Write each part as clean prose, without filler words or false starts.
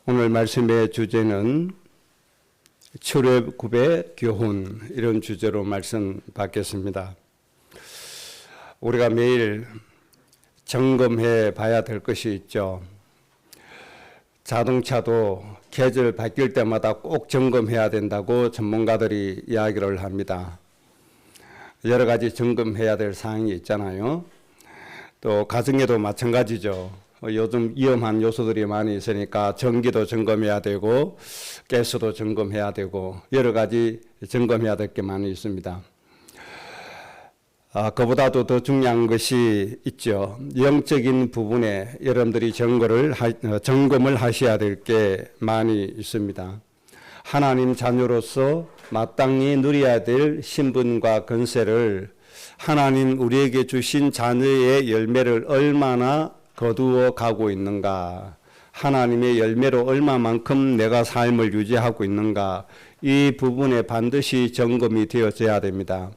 오늘 말씀의 주제는 출애굽의 교훈, 이런 주제로 말씀 받겠습니다. 우리가 매일 점검해 봐야 될 것이 있죠. 자동차도 계절 바뀔 때마다 꼭 점검해야 된다고 전문가들이 이야기를 합니다. 여러 가지 점검해야 될 사항이 있잖아요. 또 가정에도 마찬가지죠. 요즘 위험한 요소들이 많이 있으니까 전기도 점검해야 되고 가스도 점검해야 되고 여러 가지 점검해야 될 게 많이 있습니다. 그보다도 더 중요한 것이 있죠. 영적인 부분에 여러분들이 점검을 하셔야 될 게 많이 있습니다. 하나님 자녀로서 마땅히 누려야 될 신분과 권세를 하나님 우리에게 주신 자녀의 열매를 얼마나 거두어 가고 있는가, 하나님의 열매로 얼마만큼 내가 삶을 유지하고 있는가, 이 부분에 반드시 점검이 되어져야 됩니다.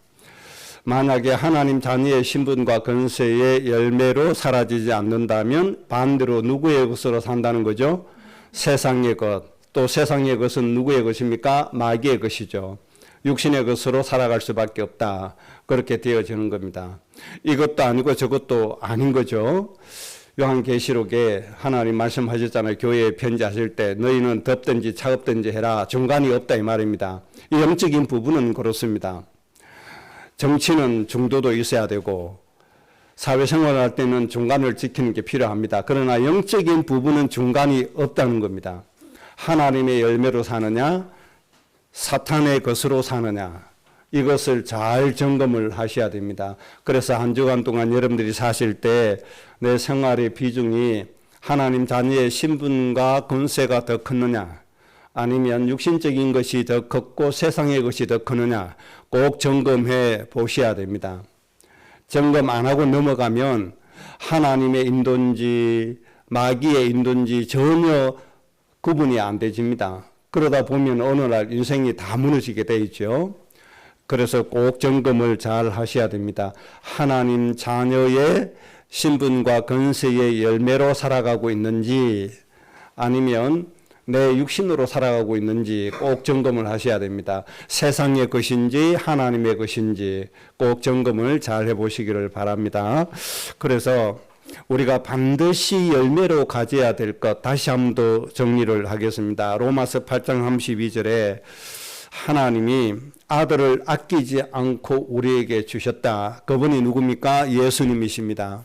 만약에 하나님 자녀의 신분과 권세의 열매로 사라지지 않는다면 반대로 누구의 것으로 산다는 거죠? 세상의 것. 또 세상의 것은 누구의 것입니까? 마귀의 것이죠. 육신의 것으로 살아갈 수밖에 없다. 그렇게 되어지는 겁니다. 이것도 아니고 저것도 아닌 거죠. 요한계시록에 하나님 말씀하셨잖아요. 교회에 편지하실 때 너희는 덥든지 차갑든지 해라. 중간이 없다 이 말입니다. 이 영적인 부분은 그렇습니다. 정치는 중도도 있어야 되고 사회생활할 때는 중간을 지키는 게 필요합니다. 그러나 영적인 부분은 중간이 없다는 겁니다. 하나님의 열매로 사느냐 사탄의 것으로 사느냐, 이것을 잘 점검을 하셔야 됩니다. 그래서 한 주간 동안 여러분들이 사실 때 내 생활의 비중이 하나님 자녀의 신분과 권세가 더 크느냐, 아니면 육신적인 것이 더 컸고 세상의 것이 더 크느냐 꼭 점검해 보셔야 됩니다. 점검 안 하고 넘어가면 하나님의 인도인지 마귀의 인도인지 전혀 구분이 안 되집니다. 그러다 보면 어느 날 인생이 다 무너지게 돼 있죠. 그래서 꼭 점검을 잘 하셔야 됩니다. 하나님 자녀의 신분과 권세의 열매로 살아가고 있는지 아니면 내 육신으로 살아가고 있는지 꼭 점검을 하셔야 됩니다. 세상의 것인지 하나님의 것인지 꼭 점검을 잘 해보시기를 바랍니다. 그래서 우리가 반드시 열매로 가져야 될 것 다시 한 번 더 정리를 하겠습니다. 로마서 8장 32절에 하나님이 아들을 아끼지 않고 우리에게 주셨다. 그분이 누굽니까? 예수님이십니다.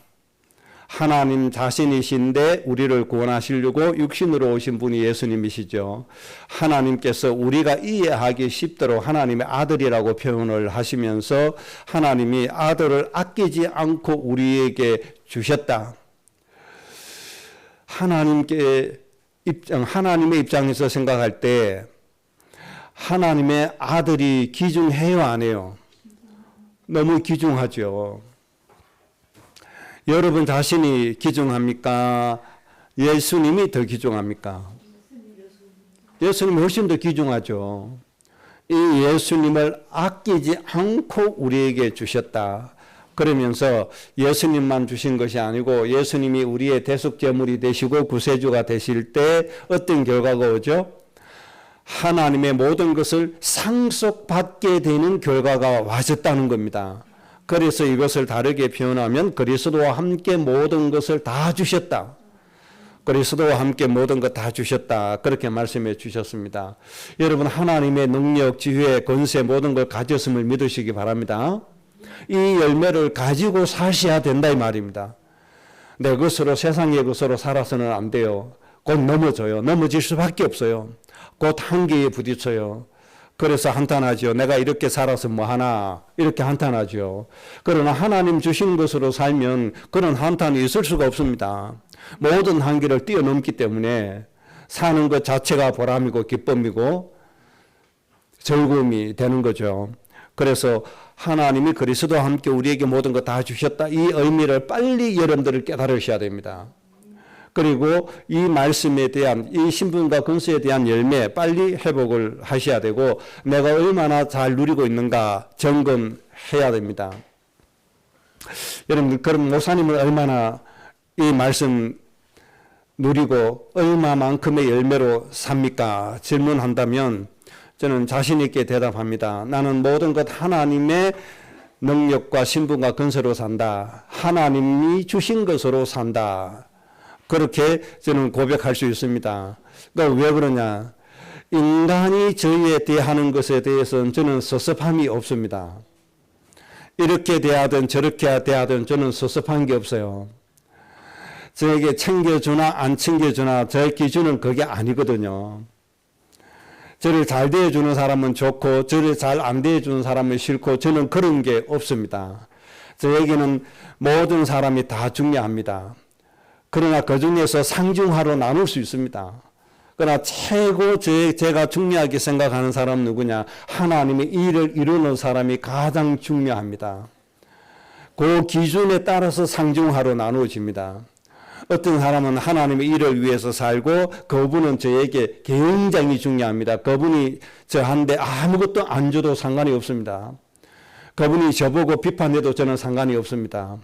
하나님 자신이신데 우리를 구원하시려고 육신으로 오신 분이 예수님이시죠. 하나님께서 우리가 이해하기 쉽도록 하나님의 아들이라고 표현을 하시면서 하나님이 아들을 아끼지 않고 우리에게 주셨다. 하나님의 입장에서 생각할 때 하나님의 아들이 귀중해요, 안 해요? 너무 귀중하죠. 여러분 자신이 귀중합니까? 예수님이 더 귀중합니까? 예수님이 훨씬 더 귀중하죠. 이 예수님을 아끼지 않고 우리에게 주셨다. 그러면서 예수님만 주신 것이 아니고 예수님이 우리의 대속제물이 되시고 구세주가 되실 때 어떤 결과가 오죠? 하나님의 모든 것을 상속받게 되는 결과가 와졌다는 겁니다. 그래서 이것을 다르게 표현하면 그리스도와 함께 모든 것을 다 주셨다. 그리스도와 함께 모든 것 다 주셨다. 그렇게 말씀해 주셨습니다. 여러분 하나님의 능력, 지혜, 권세 모든 걸 가졌음을 믿으시기 바랍니다. 이 열매를 가지고 사셔야 된다 이 말입니다. 내 것으로 세상의 것으로 살아서는 안 돼요. 곧 넘어져요. 넘어질 수밖에 없어요. 곧 한계에 부딪혀요. 그래서 한탄하죠. 내가 이렇게 살아서 뭐하나 이렇게 한탄하죠. 그러나 하나님 주신 것으로 살면 그런 한탄이 있을 수가 없습니다. 모든 한계를 뛰어넘기 때문에 사는 것 자체가 보람이고 기쁨이고 즐거움이 되는 거죠. 그래서 하나님이 그리스도와 함께 우리에게 모든 것 다 주셨다. 이 의미를 빨리 여러분들을 깨달으셔야 됩니다. 그리고 이 말씀에 대한 이 신분과 권세에 대한 열매 빨리 회복을 하셔야 되고 내가 얼마나 잘 누리고 있는가 점검해야 됩니다. 여러분 그럼 목사님을 얼마나 이 말씀 누리고 얼마만큼의 열매로 삽니까? 질문한다면 저는 자신 있게 대답합니다. 나는 모든 것 하나님의 능력과 신분과 근세로 산다. 하나님이 주신 것으로 산다. 그렇게 저는 고백할 수 있습니다. 그러니까 왜 그러냐? 인간이 저희에 대하는 것에 대해서는 저는 섭섭함이 없습니다. 이렇게 대하든 저렇게 대하든 저는 섭섭한 게 없어요. 저에게 챙겨주나 안 챙겨주나 저의 기준은 그게 아니거든요. 저를 잘 대해주는 사람은 좋고 저를 잘 안 대해주는 사람은 싫고 저는 그런 게 없습니다. 저에게는 모든 사람이 다 중요합니다. 그러나 그 중에서 상중하로 나눌 수 있습니다. 그러나 최고 제가 중요하게 생각하는 사람은 누구냐? 하나님의 일을 이루는 사람이 가장 중요합니다. 그 기준에 따라서 상중하로 나누어집니다. 어떤 사람은 하나님의 일을 위해서 살고 그분은 저에게 굉장히 중요합니다. 그분이 저한테 아무것도 안 줘도 상관이 없습니다. 그분이 저보고 비판해도 저는 상관이 없습니다.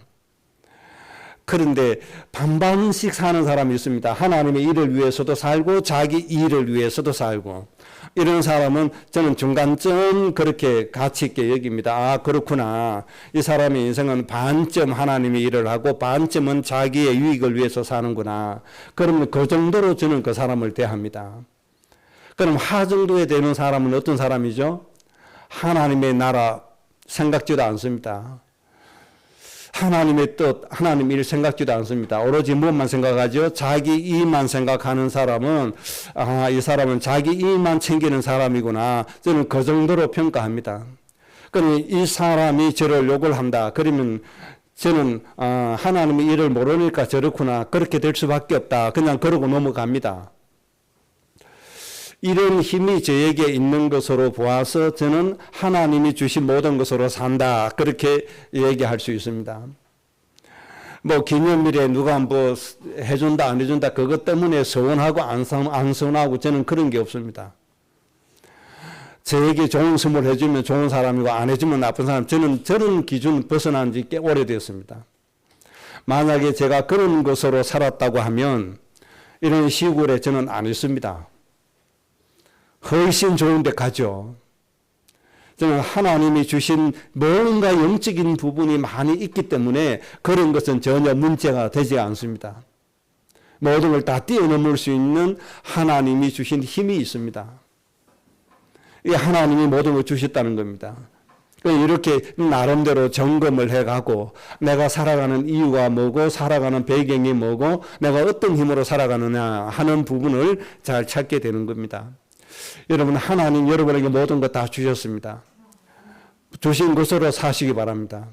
그런데 반반씩 사는 사람이 있습니다. 하나님의 일을 위해서도 살고 자기 일을 위해서도 살고 이런 사람은 저는 중간점 그렇게 가치 있게 여깁니다. 아 그렇구나. 이 사람의 인생은 반점 하나님의 일을 하고 반점은 자기의 유익을 위해서 사는구나. 그러면 그 정도로 저는 그 사람을 대합니다. 그럼 하 정도에 되는 사람은 어떤 사람이죠? 하나님의 나라 생각지도 않습니다. 하나님의 뜻, 하나님 일 생각지도 않습니다. 오로지 무엇만 생각하죠? 자기 이익만 생각하는 사람은 이 사람은 자기 이익만 챙기는 사람이구나. 저는 그 정도로 평가합니다. 그러면 이 사람이 저를 욕을 한다. 그러면 저는 하나님의 일을 모르니까 저렇구나. 그렇게 될 수밖에 없다. 그냥 그러고 넘어갑니다. 이런 힘이 저에게 있는 것으로 보아서 저는 하나님이 주신 모든 것으로 산다. 그렇게 얘기할 수 있습니다. 뭐 기념일에 누가 뭐 해준다 안 해준다 그것 때문에 서운하고 안 서운하고 저는 그런 게 없습니다. 저에게 좋은 선물 해주면 좋은 사람이고 안 해주면 나쁜 사람. 저는 저런 기준 벗어난 지 꽤 오래됐습니다. 만약에 제가 그런 것으로 살았다고 하면 이런 시골에 저는 안 있습니다. 훨씬 좋은 데 가죠. 저는 하나님이 주신 뭔가 영적인 부분이 많이 있기 때문에 그런 것은 전혀 문제가 되지 않습니다. 모든 걸 다 뛰어넘을 수 있는 하나님이 주신 힘이 있습니다. 이 하나님이 모든 걸 주셨다는 겁니다. 이렇게 나름대로 점검을 해가고 내가 살아가는 이유가 뭐고 살아가는 배경이 뭐고 내가 어떤 힘으로 살아가느냐 하는 부분을 잘 찾게 되는 겁니다. 여러분 하나님 여러분에게 모든 것 다 주셨습니다. 주신 것으로 사시기 바랍니다.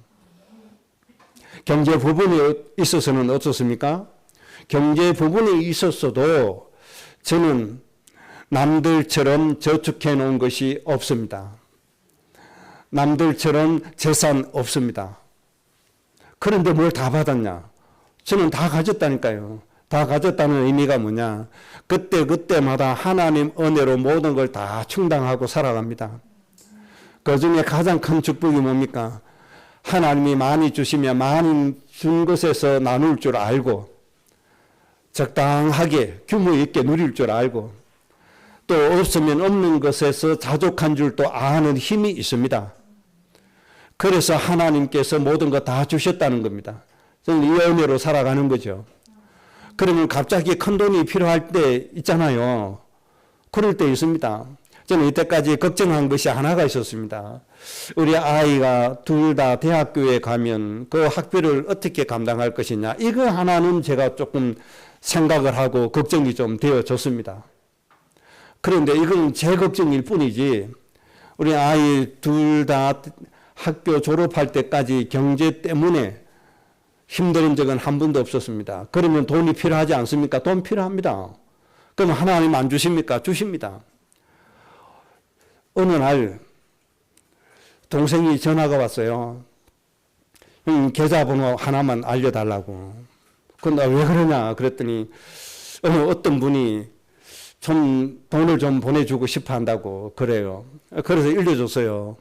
경제 부분에 있어서는 어떻습니까? 경제 부분에 있었어도 저는 남들처럼 저축해 놓은 것이 없습니다. 남들처럼 재산 없습니다. 그런데 뭘 다 받았냐? 저는 다 가졌다니까요. 다 가졌다는 의미가 뭐냐? 그때마다 하나님 은혜로 모든 걸 다 충당하고 살아갑니다. 그 중에 가장 큰 축복이 뭡니까? 하나님이 많이 주시면 많이 준 것에서 나눌 줄 알고 적당하게 규모 있게 누릴 줄 알고 또 없으면 없는 것에서 자족한 줄 또 아는 힘이 있습니다. 그래서 하나님께서 모든 거 다 주셨다는 겁니다. 저는 이 은혜로 살아가는 거죠. 그러면 갑자기 큰 돈이 필요할 때 있잖아요. 그럴 때 있습니다. 저는 이때까지 걱정한 것이 하나가 있었습니다. 우리 아이가 둘 다 대학교에 가면 그 학비를 어떻게 감당할 것이냐. 이거 하나는 제가 조금 생각을 하고 걱정이 좀 되어졌습니다. 그런데 이건 제 걱정일 뿐이지 우리 아이 둘 다 학교 졸업할 때까지 경제 때문에 힘든 적은 한 번도 없었습니다. 그러면 돈이 필요하지 않습니까? 돈 필요합니다. 그럼 하나님 안 주십니까? 주십니다. 어느 날 동생이 전화가 왔어요. 계좌번호 하나만 알려달라고. 근데 왜 그러냐 그랬더니 어떤 분이 좀 돈을 좀 보내주고 싶어 한다고 그래요. 그래서 일려줬어요.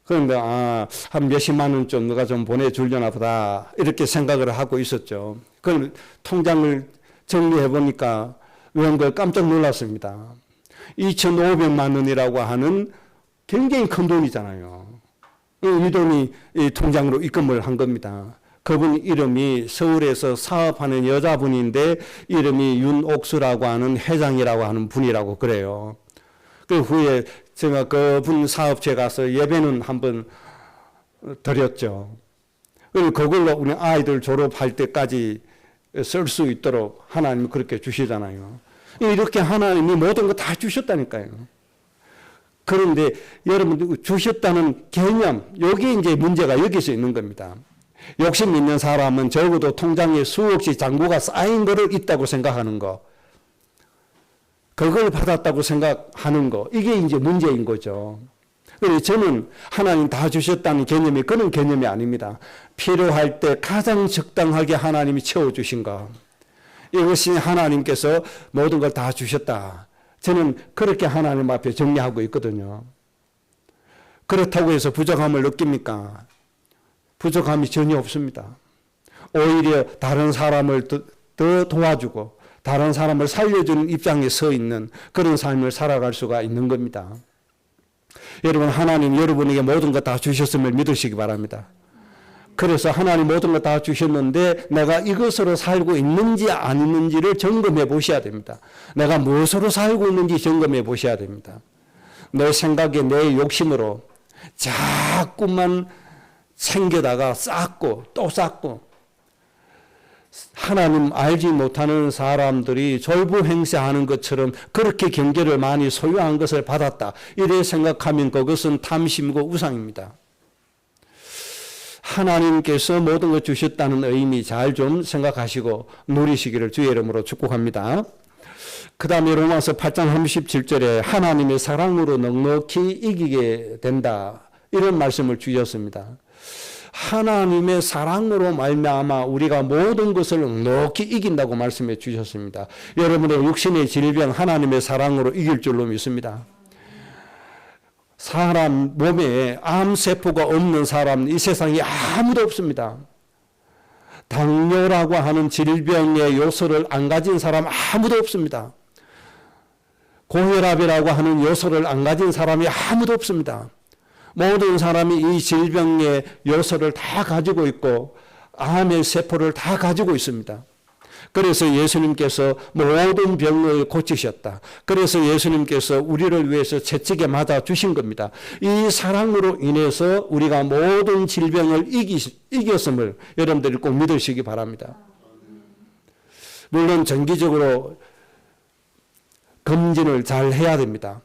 그런데 한 몇십만 원쯤 누가 좀 보내주려나 보다 이렇게 생각을 하고 있었죠. 그럼 통장을 정리해보니까 웬걸 깜짝 놀랐습니다. 2,500만 원이라고 하는 굉장히 큰 돈이잖아요. 이 돈이 이 통장으로 입금을 한 겁니다. 그분 이름이 서울에서 사업하는 여자분인데 이름이 윤옥수라고 하는 회장이라고 하는 분이라고 그래요. 그 후에 제가 그분 사업체 가서 예배는 한번 드렸죠. 그걸로 우리 아이들 졸업할 때까지 쓸 수 있도록 하나님이 그렇게 주시잖아요. 이렇게 하나님이 모든 거 다 주셨다니까요. 그런데 여러분 주셨다는 개념, 여기 이제 문제가 여기서 있는 겁니다. 욕심 있는 사람은 적어도 통장에 수억씩 잔고가 쌓인 거를 있다고 생각하는 거, 그걸 받았다고 생각하는 거, 이게 이제 문제인 거죠. 그래서 저는 하나님 다 주셨다는 개념이 그런 개념이 아닙니다. 필요할 때 가장 적당하게 하나님이 채워주신 거, 이것이 하나님께서 모든 걸 다 주셨다. 저는 그렇게 하나님 앞에 정리하고 있거든요. 그렇다고 해서 부족함을 느낍니까? 부족함이 전혀 없습니다. 오히려 다른 사람을 더 도와주고 다른 사람을 살려주는 입장에 서 있는 그런 삶을 살아갈 수가 있는 겁니다. 여러분, 하나님 여러분에게 모든 것 다 주셨음을 믿으시기 바랍니다. 그래서 하나님 모든 것 다 주셨는데 내가 이것으로 살고 있는지 안 있는지를 점검해 보셔야 됩니다. 내가 무엇으로 살고 있는지 점검해 보셔야 됩니다. 내 생각에 내 욕심으로 자꾸만 챙겨다가 쌓고 또 쌓고, 하나님 알지 못하는 사람들이 졸부행세하는 것처럼 그렇게 경계를 많이 소유한 것을 받았다, 이래 생각하면 그것은 탐심이고 우상입니다. 하나님께서 모든 것 주셨다는 의미 잘 좀 생각하시고 누리시기를 주의 이름으로 축복합니다. 그 다음에 로마서 8장 37절에 하나님의 사랑으로 넉넉히 이기게 된다, 이런 말씀을 주셨습니다. 하나님의 사랑으로 말미암아 우리가 모든 것을 넉넉히 이긴다고 말씀해 주셨습니다. 여러분의 육신의 질병 하나님의 사랑으로 이길 줄로 믿습니다. 사람 몸에 암세포가 없는 사람 이 세상에 아무도 없습니다. 당뇨라고 하는 질병의 요소를 안 가진 사람 아무도 없습니다. 고혈압이라고 하는 요소를 안 가진 사람이 아무도 없습니다. 모든 사람이 이 질병의 요소를 다 가지고 있고 암의 세포를 다 가지고 있습니다. 그래서 예수님께서 모든 병을 고치셨다. 그래서 예수님께서 우리를 위해서 채찍에 맞아 주신 겁니다. 이 사랑으로 인해서 우리가 모든 질병을 이겼음을 여러분들이 꼭 믿으시기 바랍니다. 물론 정기적으로 검진을 잘 해야 됩니다.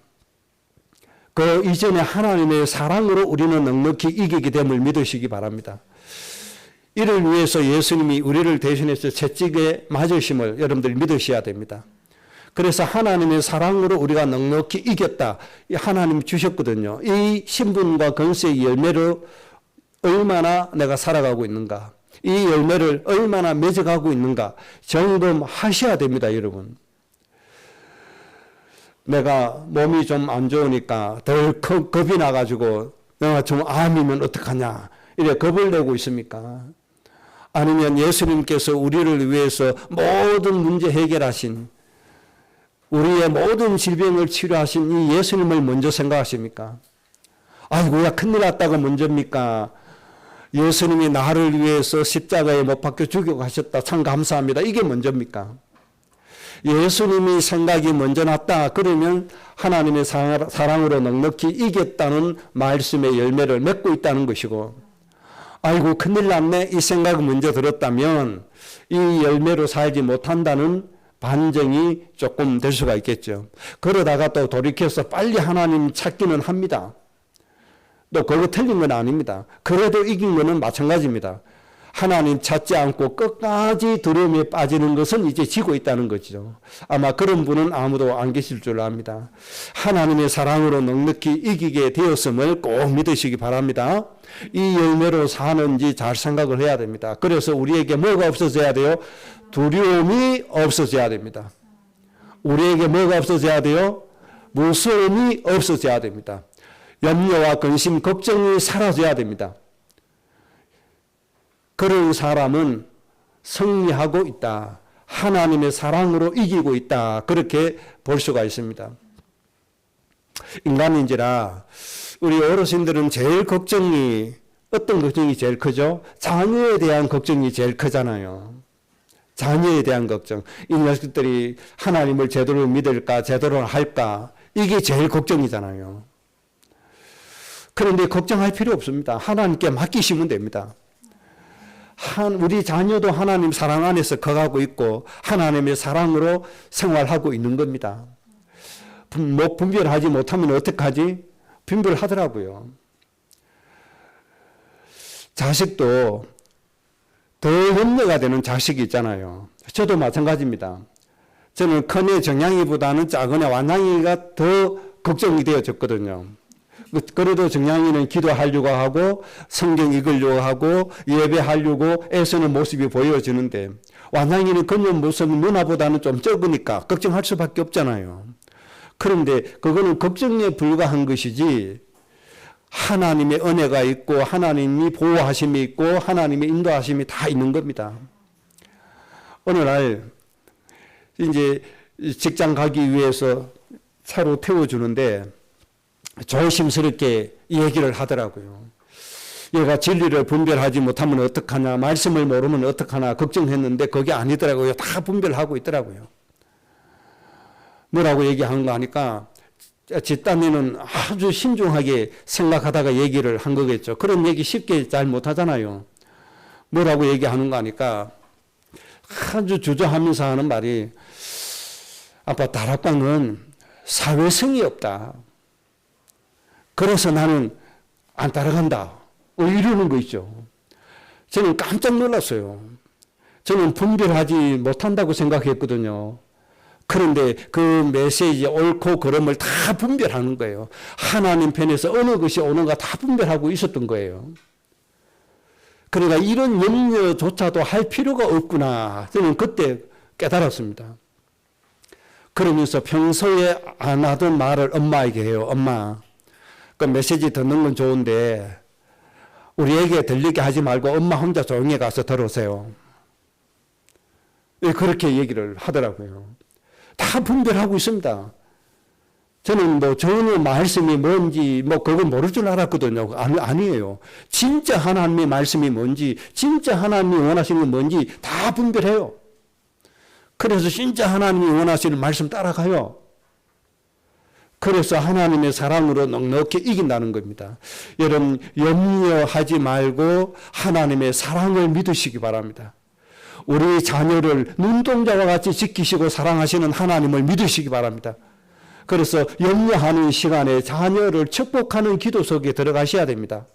그 이전에 하나님의 사랑으로 우리는 넉넉히 이기게 됨을 믿으시기 바랍니다. 이를 위해서 예수님이 우리를 대신해서 채찍에 맞으심을 여러분들이 믿으셔야 됩니다. 그래서 하나님의 사랑으로 우리가 넉넉히 이겼다, 하나님이 주셨거든요. 이 신분과 권세의 열매로 얼마나 내가 살아가고 있는가, 이 열매를 얼마나 맺어가고 있는가 점검하셔야 됩니다. 여러분, 내가 몸이 좀 안 좋으니까 덜 겁이 나가지고 내가 좀 암이면 어떡하냐 이래 겁을 내고 있습니까? 아니면 예수님께서 우리를 위해서 모든 문제 해결하신, 우리의 모든 질병을 치료하신 이 예수님을 먼저 생각하십니까? 아이고야 큰일 났다가 먼저입니까? 예수님이 나를 위해서 십자가에 못 박혀 죽여 가셨다, 참 감사합니다, 이게 먼저입니까? 예수님이 생각이 먼저 났다 그러면 하나님의 사랑으로 넉넉히 이겼다는 말씀의 열매를 맺고 있다는 것이고, 아이고 큰일 났네 이 생각이 먼저 들었다면 이 열매로 살지 못한다는 반증이 조금 될 수가 있겠죠. 그러다가 또 돌이켜서 빨리 하나님 찾기는 합니다. 또 그거 틀린 건 아닙니다. 그래도 이긴 거는 마찬가지입니다. 하나님 찾지 않고 끝까지 두려움에 빠지는 것은 이제 지고 있다는 거죠. 아마 그런 분은 아무도 안 계실 줄 압니다. 하나님의 사랑으로 넉넉히 이기게 되었음을 꼭 믿으시기 바랍니다. 이 열매로 사는지 잘 생각을 해야 됩니다. 그래서 우리에게 뭐가 없어져야 돼요? 두려움이 없어져야 됩니다. 우리에게 뭐가 없어져야 돼요? 무서움이 없어져야 됩니다. 염려와 근심, 걱정이 사라져야 됩니다. 그런 사람은 승리하고 있다, 하나님의 사랑으로 이기고 있다. 그렇게 볼 수가 있습니다. 인간인지라 우리 어르신들은 제일 걱정이 어떤 걱정이 제일 크죠? 자녀에 대한 걱정이 제일 크잖아요. 자녀에 대한 걱정. 이 녀석들이 하나님을 제대로 믿을까, 제대로 할까? 이게 제일 걱정이잖아요. 그런데 걱정할 필요 없습니다. 하나님께 맡기시면 됩니다. 우리 자녀도 하나님 사랑 안에서 커가고 있고 하나님의 사랑으로 생활하고 있는 겁니다. 뭐 분별하지 못하면 어떡하지? 분별하더라고요. 자식도 더 염려가 되는 자식이 있잖아요. 저도 마찬가지입니다. 저는 큰애 정양이보다는 작은애 완양이가 더 걱정이 되어졌거든요. 그래도 정양이는 기도하려고 하고 성경 읽으려고 하고 예배하려고 애쓰는 모습이 보여지는데 완양이는 그런 모습 누나보다는 좀 적으니까 걱정할 수밖에 없잖아요. 그런데 그거는 걱정에 불과한 것이지 하나님의 은혜가 있고 하나님이 보호하심이 있고 하나님의 인도하심이 다 있는 겁니다. 어느 날 이제 직장 가기 위해서 차로 태워주는데 조심스럽게 얘기를 하더라고요. 얘가 진리를 분별하지 못하면 어떡하냐, 말씀을 모르면 어떡하나 걱정했는데 그게 아니더라고요. 다 분별하고 있더라고요. 뭐라고 얘기하는 거 하니까 집단에는 아주 신중하게 생각하다가 얘기를 한 거겠죠. 그런 얘기 쉽게 잘 못하잖아요. 뭐라고 얘기하는 거 하니까 아주 주저하면서 하는 말이 아빠 다락방은 사회성이 없다. 그래서 나는 안 따라간다. 이러는 거 있죠. 저는 깜짝 놀랐어요. 저는 분별하지 못한다고 생각했거든요. 그런데 그 메시지 옳고 그름을 다 분별하는 거예요. 하나님 편에서 어느 것이 오는가 다 분별하고 있었던 거예요. 그러니까 이런 염려조차도 할 필요가 없구나. 저는 그때 깨달았습니다. 그러면서 평소에 안 하던 말을 엄마에게 해요. 엄마, 그 메시지 듣는 건 좋은데 우리에게 들리게 하지 말고 엄마 혼자 조용히 가서 들으세요. 그렇게 얘기를 하더라고요. 다 분별하고 있습니다. 저는 뭐 전혀 말씀이 뭔지 뭐 그건 모를 줄 알았거든요. 아니에요. 진짜 하나님의 말씀이 뭔지, 진짜 하나님이 원하시는 건 뭔지 다 분별해요. 그래서 진짜 하나님이 원하시는 말씀 따라가요. 그래서 하나님의 사랑으로 넉넉히 이긴다는 겁니다. 여러분 염려하지 말고 하나님의 사랑을 믿으시기 바랍니다. 우리 자녀를 눈동자와 같이 지키시고 사랑하시는 하나님을 믿으시기 바랍니다. 그래서 염려하는 시간에 자녀를 축복하는 기도 속에 들어가셔야 됩니다.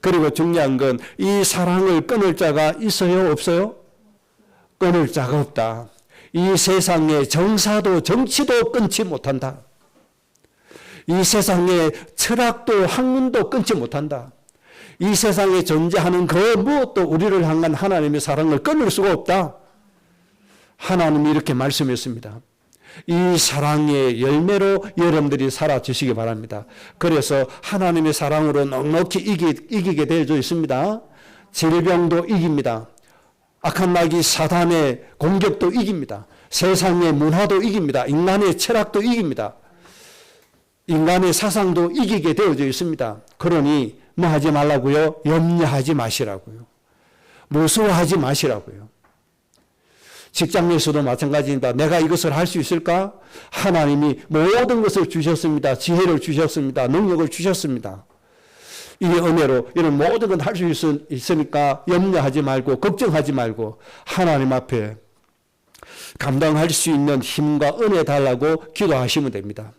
그리고 중요한 건 이 사랑을 끊을 자가 있어요? 없어요? 끊을 자가 없다. 이 세상의 정사도 정치도 끊지 못한다. 이 세상의 철학도 학문도 끊지 못한다. 이 세상에 존재하는 그 무엇도 우리를 향한 하나님의 사랑을 끊을 수가 없다. 하나님이 이렇게 말씀했습니다. 이 사랑의 열매로 여러분들이 살아주시기 바랍니다. 그래서 하나님의 사랑으로 넉넉히 이기게 되어져 있습니다. 질병도 이깁니다. 악한 마귀 사단의 공격도 이깁니다. 세상의 문화도 이깁니다. 인간의 철학도 이깁니다. 인간의 사상도 이기게 되어져 있습니다. 그러니 뭐 하지 말라고요? 염려하지 마시라고요. 무서워하지 마시라고요. 직장에서도 마찬가지입니다. 내가 이것을 할 수 있을까? 하나님이 모든 것을 주셨습니다. 지혜를 주셨습니다. 능력을 주셨습니다. 이 은혜로 이런 모든 건 할 수 있으니까 염려하지 말고 걱정하지 말고 하나님 앞에 감당할 수 있는 힘과 은혜 달라고 기도하시면 됩니다.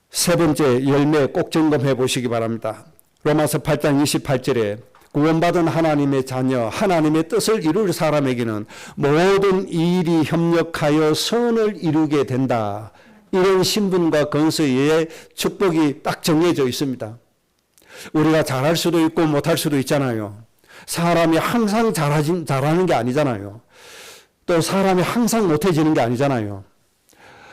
세 번째 열매 꼭 점검해 보시기 바랍니다. 로마서 8장 28절에 구원받은 하나님의 자녀, 하나님의 뜻을 이룰 사람에게는 모든 일이 협력하여 선을 이루게 된다. 이런 신분과 건설의 축복이 딱 정해져 있습니다. 우리가 잘할 수도 있고 못할 수도 있잖아요. 사람이 항상 잘하는 게 아니잖아요. 또 사람이 항상 못해지는 게 아니잖아요.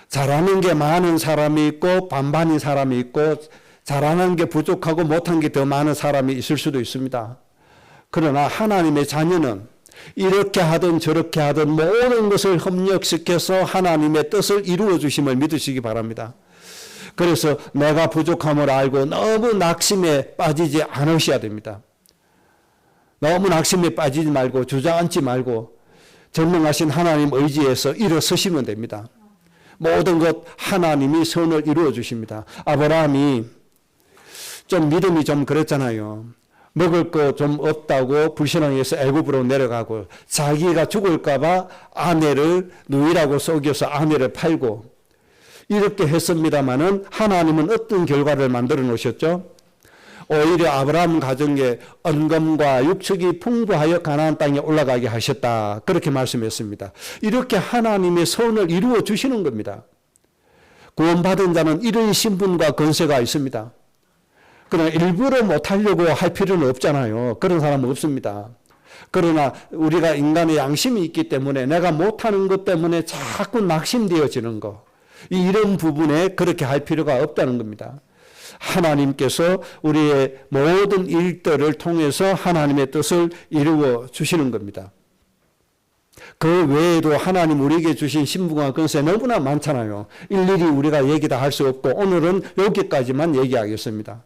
잘하는 게 많은 사람이 있고 반반인 사람이 있고 잘하는 게 부족하고 못한 게 더 많은 사람이 있을 수도 있습니다. 그러나 하나님의 자녀는 이렇게 하든 저렇게 하든 모든 것을 협력시켜서 하나님의 뜻을 이루어 주심을 믿으시기 바랍니다. 그래서 내가 부족함을 알고 너무 낙심에 빠지지 않으셔야 됩니다. 너무 낙심에 빠지지 말고 주저앉지 말고 전능하신 하나님 의지에서 일어서시면 됩니다. 모든 것 하나님이 선을 이루어 주십니다. 아브라함이 좀 믿음이 좀 그랬잖아요. 먹을 거 좀 없다고 불신앙에서 애굽으로 내려가고 자기가 죽을까 봐 아내를 누이라고 속여서 아내를 팔고 이렇게 했습니다마는 하나님은 어떤 결과를 만들어 놓으셨죠? 오히려 아브라함 가정에 언금과 육축이 풍부하여 가나안 땅에 올라가게 하셨다. 그렇게 말씀했습니다. 이렇게 하나님의 선을 이루어 주시는 겁니다. 구원받은 자는 이런 신분과 권세가 있습니다. 그러나 일부러 못하려고 할 필요는 없잖아요. 그런 사람은 없습니다. 그러나 우리가 인간의 양심이 있기 때문에 내가 못하는 것 때문에 자꾸 낙심되어지는 거. 이런 부분에 그렇게 할 필요가 없다는 겁니다. 하나님께서 우리의 모든 일들을 통해서 하나님의 뜻을 이루어 주시는 겁니다. 그 외에도 하나님 우리에게 주신 신분과 권세 너무나 많잖아요. 일일이 우리가 얘기 다 할 수 없고 오늘은 여기까지만 얘기하겠습니다.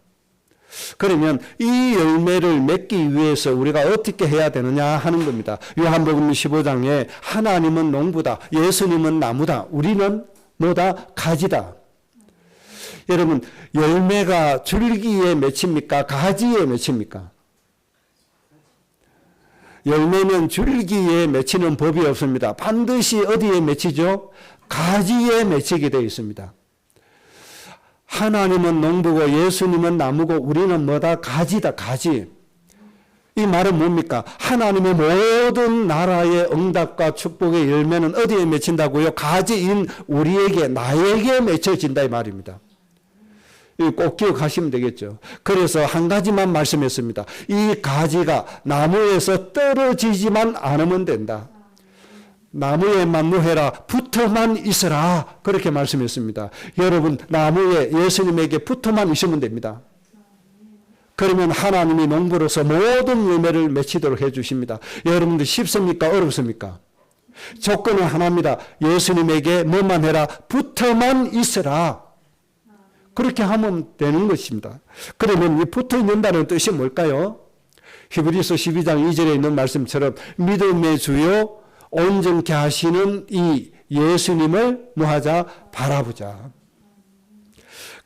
그러면 이 열매를 맺기 위해서 우리가 어떻게 해야 되느냐 하는 겁니다. 요한복음 15장에 하나님은 농부다, 예수님은 나무다, 우리는 뭐다? 가지다. 여러분, 열매가 줄기에 맺힙니까? 가지에 맺힙니까? 열매는 줄기에 맺히는 법이 없습니다. 반드시 어디에 맺히죠? 가지에 맺히게 되어 있습니다. 하나님은 농부고 예수님은 나무고 우리는 뭐다? 가지다, 가지. 이 말은 뭡니까? 하나님의 모든 나라의 응답과 축복의 열매는 어디에 맺힌다고요? 가지인 우리에게, 나에게 맺혀진다 이 말입니다. 꼭 기억하시면 되겠죠. 그래서 한 가지만 말씀했습니다. 이 가지가 나무에서 떨어지지만 않으면 된다. 나무에만 누해라, 붙어만 있어라. 그렇게 말씀했습니다. 여러분, 나무에 예수님에게 붙어만 있으면 됩니다. 그러면 하나님이 농부로서 모든 열매를 맺히도록 해주십니다. 여러분들 쉽습니까? 어렵습니까? 조건은 하나입니다. 예수님에게 뭐만 해라? 붙어만 있어라. 그렇게 하면 되는 것입니다. 그러면 이 붙어 있는다는 뜻이 뭘까요? 히브리서 12장 2절에 있는 말씀처럼 믿음의 주요 온전케 하시는 이 예수님을 뭐하자? 바라보자.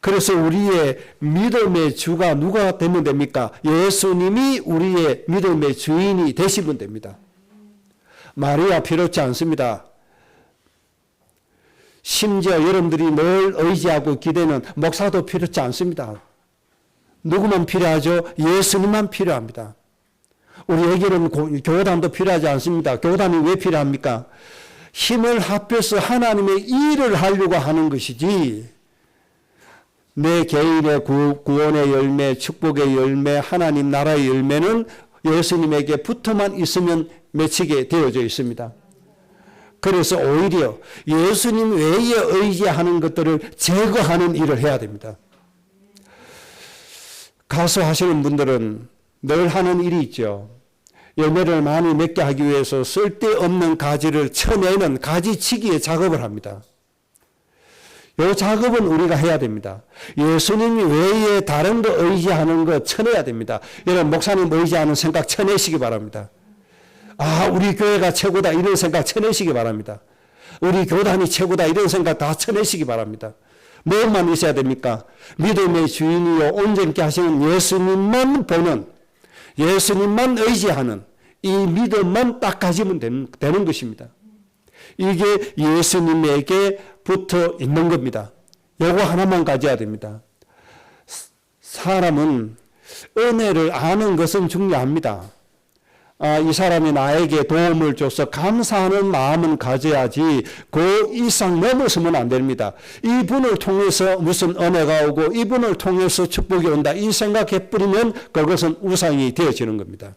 그래서 우리의 믿음의 주가 누가 되면 됩니까? 예수님이 우리의 믿음의 주인이 되시면 됩니다. 마리아 필요치 않습니다. 심지어 여러분들이 늘 의지하고 기대는 목사도 필요치 않습니다. 누구만 필요하죠? 예수님만 필요합니다. 우리에게는 교단도 필요하지 않습니다. 교단이 왜 필요합니까? 힘을 합해서 하나님의 일을 하려고 하는 것이지 내 개인의 구원의 열매, 축복의 열매, 하나님 나라의 열매는 예수님에게 붙어만 있으면 맺히게 되어져 있습니다. 그래서 오히려 예수님 외에 의지하는 것들을 제거하는 일을 해야 됩니다. 가수 하시는 분들은 늘 하는 일이 있죠. 열매를 많이 맺게 하기 위해서 쓸데없는 가지를 쳐내는 가지치기의 작업을 합니다. 이 작업은 우리가 해야 됩니다. 예수님 외에 다른 거 의지하는 거 쳐내야 됩니다. 여러분, 목사님 의지하는 생각 쳐내시기 바랍니다. 아, 우리 교회가 최고다 이런 생각 쳐내시기 바랍니다. 우리 교단이 최고다 이런 생각 다 쳐내시기 바랍니다. 뭐만 있어야 됩니까? 믿음의 주인이요 온전케 하시는 예수님만 보는, 예수님만 의지하는 이 믿음만 딱 가지면 되는 것입니다. 이게 예수님에게 붙어 있는 겁니다. 요거 하나만 가져야 됩니다. 사람은 은혜를 아는 것은 중요합니다. 이 사람이 나에게 도움을 줘서 감사하는 마음은 가져야지 그 이상 넘어서면 안 됩니다. 이분을 통해서 무슨 은혜가 오고 이분을 통해서 축복이 온다 이 생각해버리면 그것은 우상이 되어지는 겁니다.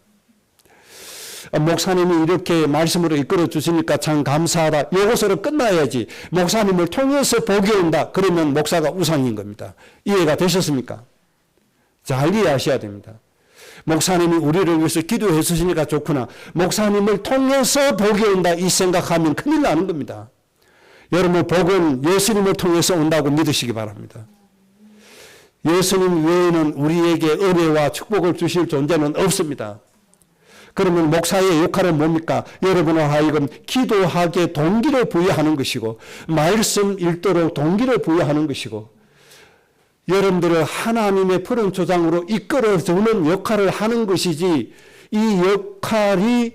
목사님이 이렇게 말씀으로 이끌어 주시니까 참 감사하다. 이것으로 끝나야지. 목사님을 통해서 복이 온다. 그러면 목사가 우상인 겁니다. 이해가 되셨습니까? 잘 이해하셔야 됩니다. 목사님이 우리를 위해서 기도해 주시니까 좋구나. 목사님을 통해서 복이 온다 이 생각하면 큰일 나는 겁니다. 여러분, 복은 예수님을 통해서 온다고 믿으시기 바랍니다. 예수님 외에는 우리에게 은혜와 축복을 주실 존재는 없습니다. 그러면 목사의 역할은 뭡니까? 여러분을 하여금 기도하게 동기를 부여하는 것이고, 말씀 읽도록 동기를 부여하는 것이고, 여러분들을 하나님의 푸른 조장으로 이끌어주는 역할을 하는 것이지, 이 역할이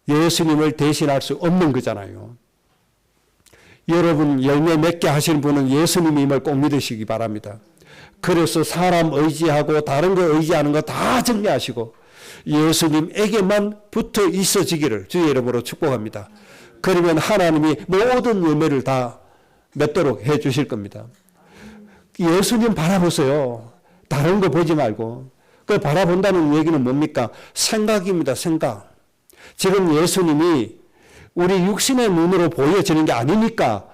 예수님을 대신할 수 없는 거잖아요. 여러분 열매 맺게 하시는 분은 예수님임을 꼭 믿으시기 바랍니다. 그래서 사람 의지하고 다른 거 의지하는 거 다 정리하시고 예수님에게만 붙어 있어지기를 주의 이름으로 축복합니다. 그러면 하나님이 모든 열매를 다 맺도록 해 주실 겁니다. 예수님 바라보세요. 다른 거 보지 말고. 그 바라본다는 얘기는 뭡니까? 생각입니다. 생각. 지금 예수님이 우리 육신의 눈으로 보여지는 게 아니니까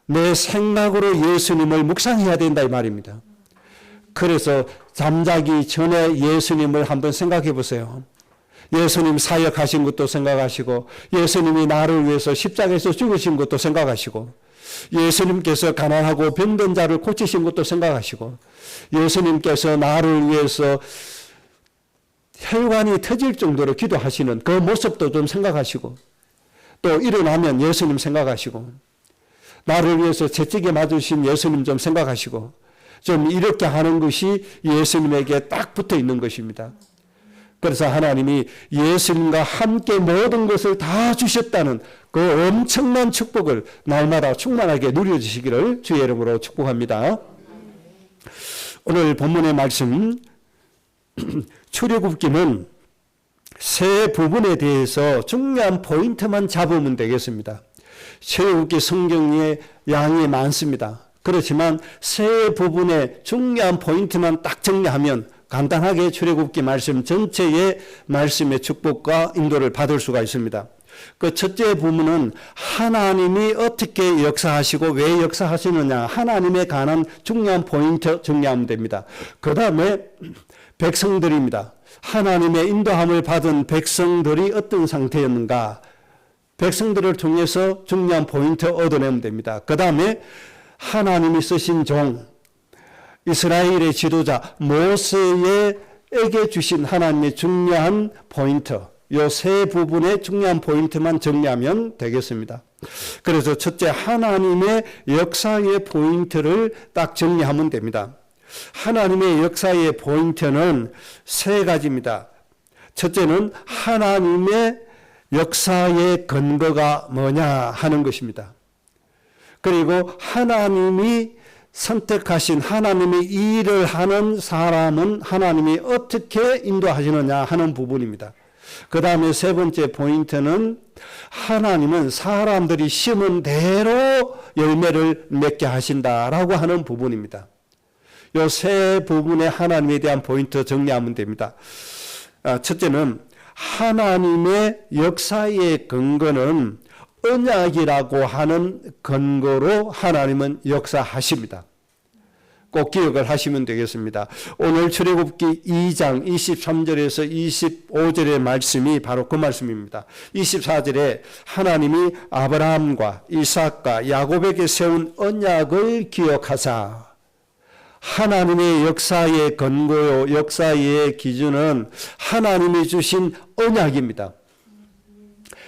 내 생각으로 예수님을 묵상해야 된다 이 말입니다. 그래서 잠자기 전에 예수님을 한번 생각해 보세요. 예수님 사역하신 것도 생각하시고, 예수님이 나를 위해서 십자가에서 죽으신 것도 생각하시고, 예수님께서 가난하고 병든 자를 고치신 것도 생각하시고, 예수님께서 나를 위해서 혈관이 터질 정도로 기도하시는 그 모습도 좀 생각하시고, 또 일어나면 예수님 생각하시고, 나를 위해서 채찍에 맞으신 예수님 좀 생각하시고, 좀 이렇게 하는 것이 예수님에게 딱 붙어 있는 것입니다. 그래서 하나님이 예수님과 함께 모든 것을 다 주셨다는 그 엄청난 축복을 날마다 충만하게 누려주시기를 주의 이름으로 축복합니다. 오늘 본문의 말씀 출애굽기는 세 부분에 대해서 중요한 포인트만 잡으면 되겠습니다. 출애굽기 성경에 양이 많습니다. 그렇지만 세 부분의 중요한 포인트만 딱 정리하면 간단하게 출애굽기 말씀 전체의 말씀의 축복과 인도를 받을 수가 있습니다. 그 첫째 부분은 하나님이 어떻게 역사하시고 왜 역사하시느냐, 하나님에 관한 중요한 포인트 정리하면 됩니다. 그 다음에 백성들입니다. 하나님의 인도함을 받은 백성들이 어떤 상태였는가, 백성들을 통해서 중요한 포인트 얻어내면 됩니다. 그 다음에 하나님이 쓰신 종 이스라엘의 지도자 모세에게 주신 하나님의 중요한 포인트, 이 세 부분의 중요한 포인트만 정리하면 되겠습니다. 그래서 첫째, 하나님의 역사의 포인트를 딱 정리하면 됩니다. 하나님의 역사의 포인트는 세 가지입니다. 첫째는 하나님의 역사의 근거가 뭐냐 하는 것입니다. 그리고 하나님이 선택하신 하나님의 일을 하는 사람은 하나님이 어떻게 인도하시느냐 하는 부분입니다. 그 다음에 세 번째 포인트는 하나님은 사람들이 심은 대로 열매를 맺게 하신다라고 하는 부분입니다. 이 세 부분의 하나님에 대한 포인트 정리하면 됩니다. 첫째는 하나님의 역사의 근거는 언약이라고 하는 근거로 하나님은 역사하십니다. 꼭 기억을 하시면 되겠습니다. 오늘 출애굽기 2장 23절에서 25절의 말씀이 바로 그 말씀입니다. 24절에 하나님이 아브라함과 이삭과 야곱에게 세운 언약을 기억하사, 하나님의 역사의 근거요, 역사의 기준은 하나님이 주신 언약입니다.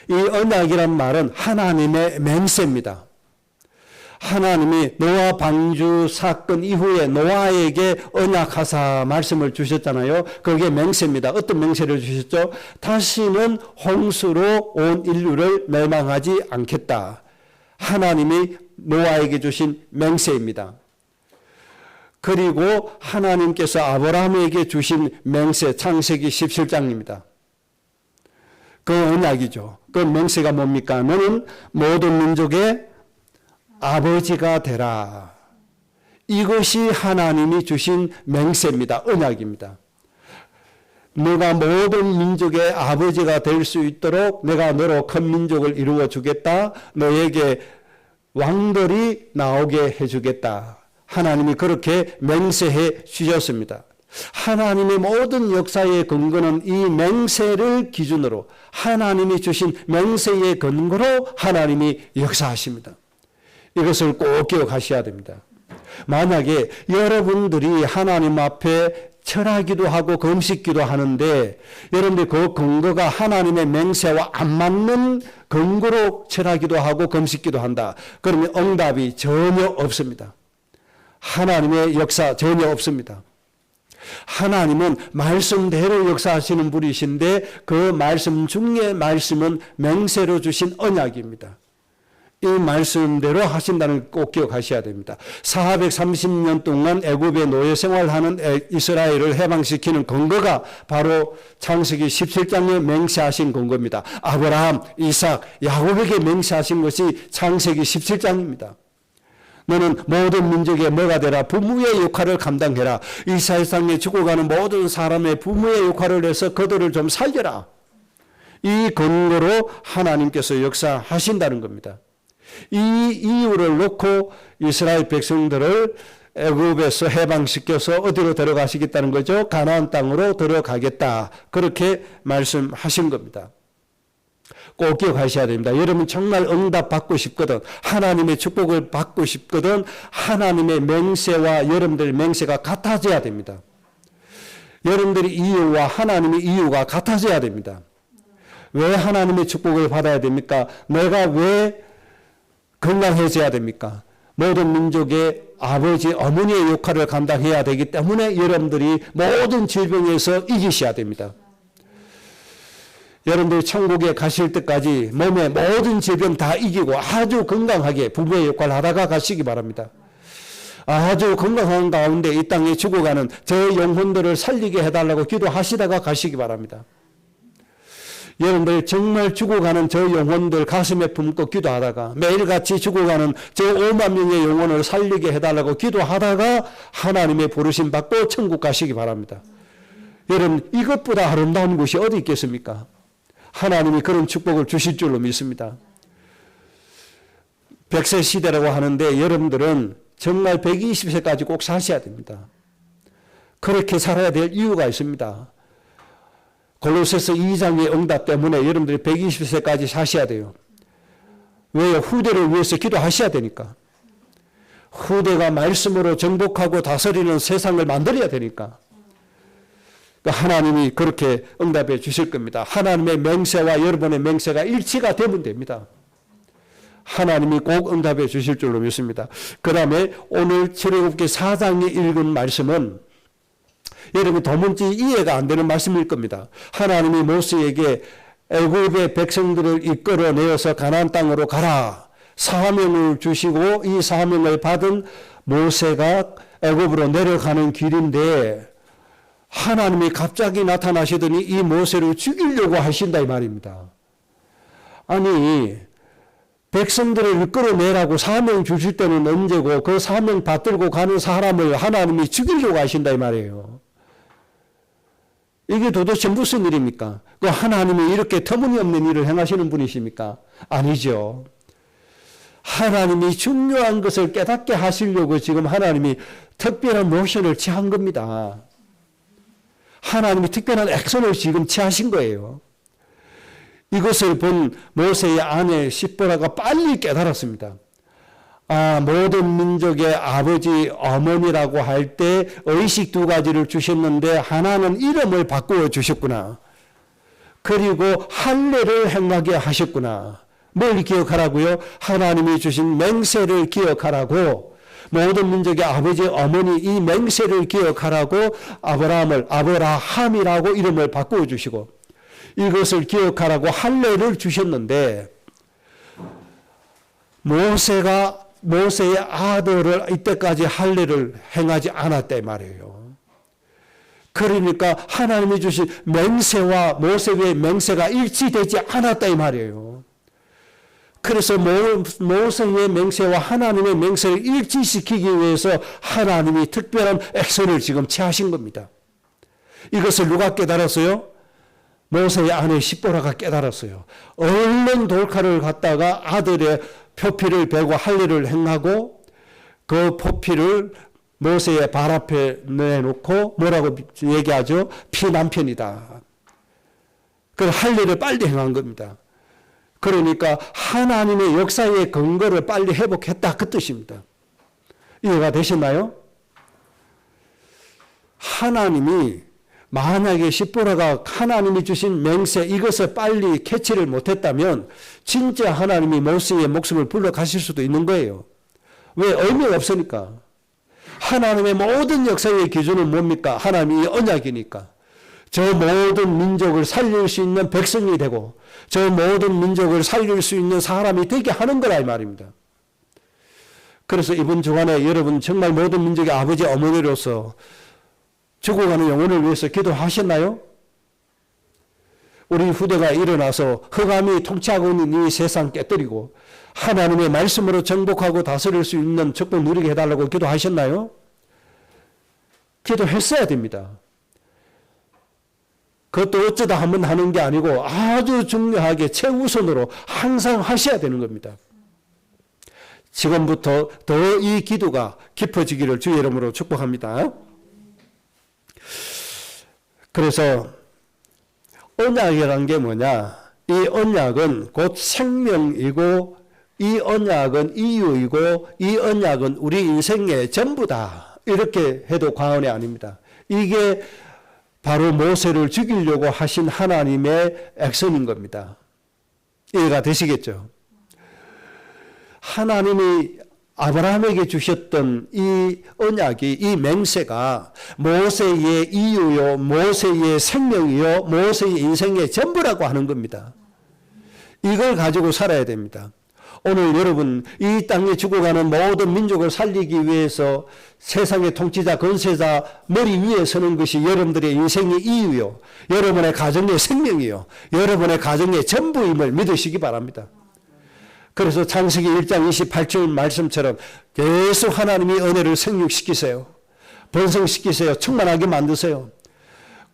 이 언약이란 말은 하나님의 맹세입니다. 하나님이 노아 방주 사건 이후에 노아에게 언약하사 말씀을 주셨잖아요. 그게 맹세입니다. 어떤 맹세를 주셨죠? 다시는 홍수로 온 인류를 멸망하지 않겠다. 하나님이 노아에게 주신 맹세입니다. 그리고 하나님께서 아브라함에게 주신 맹세, 창세기 17장입니다. 그 언약이죠. 그 맹세가 뭡니까? 너는 모든 민족의 아버지가 되라. 이것이 하나님이 주신 맹세입니다. 언약입니다. 너가 모든 민족의 아버지가 될 수 있도록 내가 너로 큰 민족을 이루어 주겠다. 너에게 왕들이 나오게 해 주겠다. 하나님이 그렇게 맹세해 주셨습니다. 하나님의 모든 역사의 근거는 이 맹세를 기준으로 하나님이 주신 맹세의 근거로 하나님이 역사하십니다. 이것을 꼭 기억하셔야 됩니다. 만약에 여러분들이 하나님 앞에 철하기도 하고 금식기도 하는데 여러분들 그 근거가 하나님의 맹세와 안 맞는 근거로 철하기도 하고 금식기도 한다. 그러면 응답이 전혀 없습니다. 하나님의 역사 전혀 없습니다. 하나님은 말씀대로 역사하시는 분이신데 그 말씀 중에 말씀은 맹세로 주신 언약입니다. 이 말씀대로 하신다는 걸 꼭 기억하셔야 됩니다. 430년 동안 애굽의 노예 생활하는 이스라엘을 해방시키는 근거가 바로 창세기 17장에 맹세하신 근거입니다. 아브라함, 이삭, 야곱에게 맹세하신 것이 창세기 17장입니다. 너는 모든 민족의 뭐가 되라 부모의 역할을 감당해라. 이 세상에 죽어가는 모든 사람의 부모의 역할을 해서 그들을 좀 살려라. 이 근거로 하나님께서 역사하신다는 겁니다. 이 이유를 놓고 이스라엘 백성들을 애굽에서 해방시켜서 어디로 들어가시겠다는 거죠? 가나안 땅으로 들어가겠다. 그렇게 말씀하신 겁니다. 꼭 기억하셔야 됩니다. 여러분 정말 응답 받고 싶거든, 하나님의 축복을 받고 싶거든, 하나님의 맹세와 여러분들의 맹세가 같아져야 됩니다. 여러분들의 이유와 하나님의 이유가 같아져야 됩니다. 왜 하나님의 축복을 받아야 됩니까? 내가 왜 건강해져야 됩니까? 모든 민족의 아버지, 어머니의 역할을 감당해야 되기 때문에 여러분들이 모든 질병에서 이기셔야 됩니다. 여러분들이 천국에 가실 때까지 몸의 모든 질병 다 이기고 아주 건강하게 부부의 역할을 하다가 가시기 바랍니다. 아주 건강한 가운데 이 땅에 죽어가는 저 영혼들을 살리게 해달라고 기도하시다가 가시기 바랍니다. 여러분들 정말 죽어가는 저 영혼들 가슴에 품고 기도하다가 매일같이 죽어가는 저 5만 명의 영혼을 살리게 해달라고 기도하다가 하나님의 부르심 받고 천국 가시기 바랍니다. 여러분 이것보다 아름다운 곳이 어디 있겠습니까? 하나님이 그런 축복을 주실 줄로 믿습니다. 100세 시대라고 하는데 여러분들은 정말 120세까지 꼭 사셔야 됩니다. 그렇게 살아야 될 이유가 있습니다. 골로새서 2장의 응답 때문에 여러분들이 120세까지 사셔야 돼요. 왜요? 후대를 위해서 기도하셔야 되니까. 후대가 말씀으로 정복하고 다스리는 세상을 만들어야 되니까. 하나님이 그렇게 응답해 주실 겁니다. 하나님의 맹세와 여러분의 맹세가 일치가 되면 됩니다. 하나님이 꼭 응답해 주실 줄로 믿습니다. 그 다음에 오늘 출애굽기 4장에 읽은 말씀은 여러분 도무지 이해가 안 되는 말씀일 겁니다. 하나님이 모세에게 애굽의 백성들을 이끌어내어서 가나안 땅으로 가라. 사명을 주시고 이 사명을 받은 모세가 애굽으로 내려가는 길인데 하나님이 갑자기 나타나시더니 이 모세를 죽이려고 하신다 이 말입니다. 아니 백성들을 이끌어내라고 사명 주실 때는 언제고 그 사명 받들고 가는 사람을 하나님이 죽이려고 하신다 이 말이에요. 이게 도대체 무슨 일입니까? 그 하나님이 이렇게 터무니없는 일을 행하시는 분이십니까? 아니죠. 하나님이 중요한 것을 깨닫게 하시려고 지금 하나님이 특별한 모션을 취한 겁니다. 하나님이 특별한 액션을 지금 취하신 거예요. 이것을 본 모세의 아내 시보라가 빨리 깨달았습니다. 아, 모든 민족의 아버지, 어머니라고 할 때 의식 두 가지를 주셨는데 하나는 이름을 바꾸어 주셨구나. 그리고 할례를 행하게 하셨구나. 뭘 기억하라고요? 하나님이 주신 맹세를 기억하라고. 모든 민족의 아버지, 어머니 이 맹세를 기억하라고 아브라함이라고 이름을 바꾸어 주시고 이것을 기억하라고 할례를 주셨는데 모세의 아들을 이때까지 할례를 행하지 않았다 말이에요. 그러니까 하나님이 주신 맹세와 모세의 맹세가 일치되지 않았다 이 말이에요. 그래서 모세의 맹세와 하나님의 맹세를 일치시키기 위해서 하나님이 특별한 액션을 지금 취하신 겁니다. 이것을 누가 깨달았어요? 모세의 아내 시보라가 깨달았어요. 얼른 돌칼을 갖다가 아들의 표피를 베고 할례를 행하고 그 표피를 모세의 발 앞에 내놓고 뭐라고 얘기하죠? 피난편이다. 그걸 할 일을 빨리 행한 겁니다. 그러니까 하나님의 역사의 근거를 빨리 회복했다 그 뜻입니다. 이해가 되시나요? 하나님이 만약에 십보라가 하나님이 주신 맹세 이것을 빨리 캐치를 못했다면 진짜 하나님이 모세의 목숨을 불러 가실 수도 있는 거예요. 왜? 의미가 없으니까. 하나님의 모든 역사의 기준은 뭡니까? 하나님이 언약이니까. 저 모든 민족을 살릴 수 있는 백성이 되고 저 모든 민족을 살릴 수 있는 사람이 되게 하는 거라 이 말입니다. 그래서 이번 주간에 여러분 정말 모든 민족의 아버지 어머니로서 죽어가는 영혼을 위해서 기도하셨나요? 우리 후대가 일어나서 흑암이 통치하고 있는 이 세상 깨뜨리고 하나님의 말씀으로 정복하고 다스릴 수 있는 축복 누리게 해달라고 기도하셨나요? 기도했어야 됩니다. 그것도 어쩌다 한번 하는 게 아니고 아주 중요하게 최우선으로 항상 하셔야 되는 겁니다. 지금부터 더 이 기도가 깊어지기를 주의 이름으로 축복합니다. 그래서 언약이라는 게 뭐냐? 이 언약은 곧 생명이고 이 언약은 이유이고 이 언약은 우리 인생의 전부다. 이렇게 해도 과언이 아닙니다. 이게 바로 모세를 죽이려고 하신 하나님의 액션인 겁니다. 이해가 되시겠죠? 하나님이 아브라함에게 주셨던 이 언약이, 이 맹세가 모세의 이유요, 모세의 생명이요, 모세의 인생의 전부라고 하는 겁니다. 이걸 가지고 살아야 됩니다. 오늘 여러분 이 땅에 죽어가는 모든 민족을 살리기 위해서 세상의 통치자, 권세자 머리 위에 서는 것이 여러분들의 인생의 이유요, 여러분의 가정의 생명이요, 여러분의 가정의 전부임을 믿으시기 바랍니다. 그래서 창세기 1장 28절 말씀처럼 계속 하나님이 은혜를 생육시키세요. 번성시키세요. 충만하게 만드세요.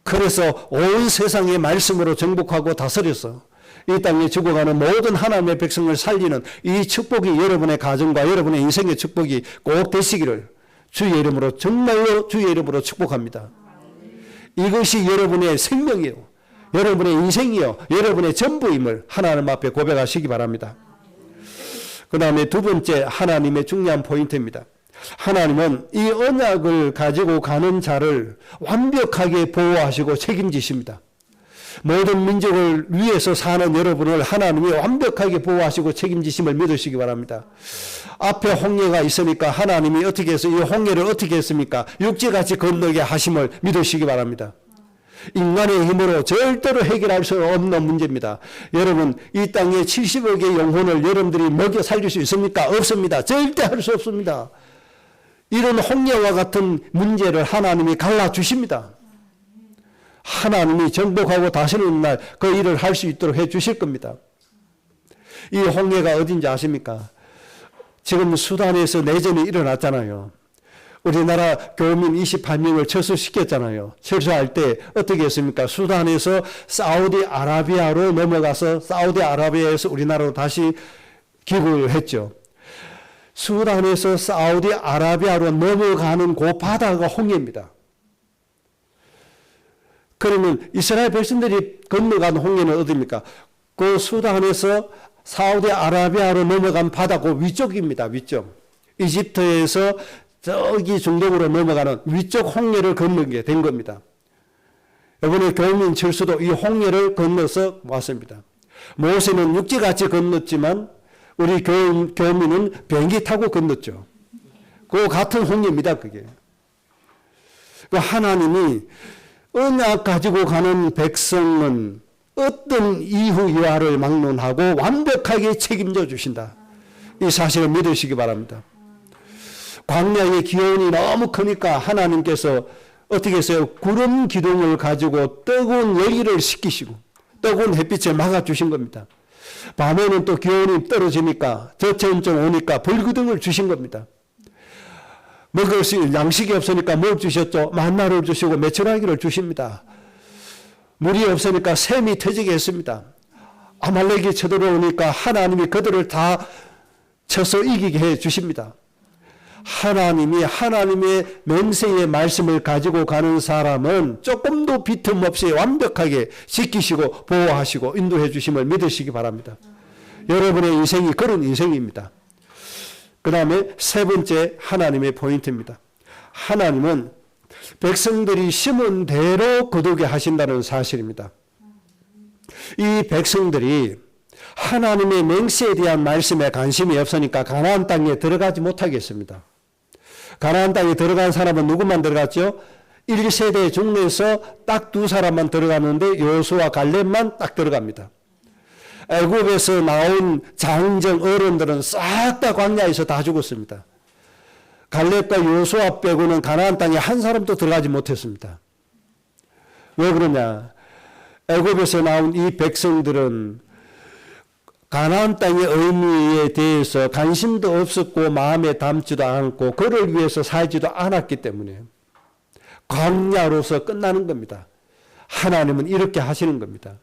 그래서 온 세상의 말씀으로 정복하고 다스려서 이 땅에 죽어가는 모든 하나님의 백성을 살리는 이 축복이 여러분의 가정과 여러분의 인생의 축복이 꼭 되시기를 주의 이름으로 정말로 주의 이름으로 축복합니다. 이것이 여러분의 생명이요, 여러분의 인생이요, 여러분의 전부임을 하나님 앞에 고백하시기 바랍니다. 그 다음에 두 번째 하나님의 중요한 포인트입니다. 하나님은 이 언약을 가지고 가는 자를 완벽하게 보호하시고 책임지십니다. 모든 민족을 위해서 사는 여러분을 하나님이 완벽하게 보호하시고 책임지심을 믿으시기 바랍니다. 앞에 홍해가 있으니까 하나님이 어떻게 해서 이 홍해를 어떻게 했습니까? 육지같이 건너게 하심을 믿으시기 바랍니다. 인간의 힘으로 절대로 해결할 수 없는 문제입니다. 여러분 이 땅에 70억의 영혼을 여러분들이 먹여 살릴 수 있습니까? 없습니다. 절대 할 수 없습니다. 이런 홍해와 같은 문제를 하나님이 갈라주십니다. 하나님이 정복하고 다스리는 날 그 일을 할 수 있도록 해 주실 겁니다. 이 홍해가 어딘지 아십니까? 지금 수단에서 내전이 일어났잖아요. 우리나라 교민 28명을 철수시켰잖아요. 철수할 때 어떻게 했습니까? 수단에서 사우디아라비아로 넘어가서 사우디아라비아에서 우리나라로 다시 귀국을 했죠. 수단에서 사우디아라비아로 넘어가는 그 바다가 홍해입니다. 그러면 이스라엘 백성들이 건너간 홍해는 어디입니까? 그 수단에서 사우디아라비아로 넘어간 바다 그 위쪽입니다. 위쪽. 이집트에서 저기 중동으로 넘어가는 위쪽 홍해를 건너게 된 겁니다. 이번에 교민 철수도 이 홍해를 건너서 왔습니다. 모세는 육지같이 건넜지만 우리 교민은 비행기 타고 건넜죠. 그 같은 홍해입니다. 그게. 하나님이 언약 가지고 가는 백성은 어떤 이후 이하를 막론하고 완벽하게 책임져 주신다. 이 사실을 믿으시기 바랍니다. 광야의 기온이 너무 크니까 하나님께서 어떻게 했어요? 구름 기둥을 가지고 뜨거운 열기를 식히시고 뜨거운 햇빛을 막아주신 겁니다. 밤에는 또 기온이 떨어지니까 저체온증 오니까 불기둥을 주신 겁니다. 먹을 수 양식이 없으니까 뭘 주셨죠? 만나를 주시고 메추라기를 주십니다. 물이 없으니까 샘이 터지게 했습니다. 아말렉이 쳐들어오니까 하나님이 그들을 다 쳐서 이기게 해 주십니다. 하나님이 하나님의 맹세의 말씀을 가지고 가는 사람은 조금도 비틈없이 완벽하게 지키시고 보호하시고 인도해 주심을 믿으시기 바랍니다. 여러분의 인생이 그런 인생입니다. 그 다음에 세 번째 하나님의 포인트입니다. 하나님은 백성들이 심은 대로 거두게 하신다는 사실입니다. 이 백성들이 하나님의 맹세에 대한 말씀에 관심이 없으니까 가나안 땅에 들어가지 못하겠습니다. 가나안 땅에 들어간 사람은 누구만 들어갔죠? 1세대 중에서 딱 2사람만 들어갔는데 여호수아 갈렙만 딱 들어갑니다. 애굽에서 나온 장정 어른들은 싹 다 광야에서 다 죽었습니다. 갈렙과 여호수아 빼고는 가나안 땅에 한 사람도 들어가지 못했습니다. 왜 그러냐? 애굽에서 나온 이 백성들은 가나안 땅의 의미에 대해서 관심도 없었고 마음에 담지도 않고 그를 위해서 살지도 않았기 때문에 광야로서 끝나는 겁니다. 하나님은 이렇게 하시는 겁니다.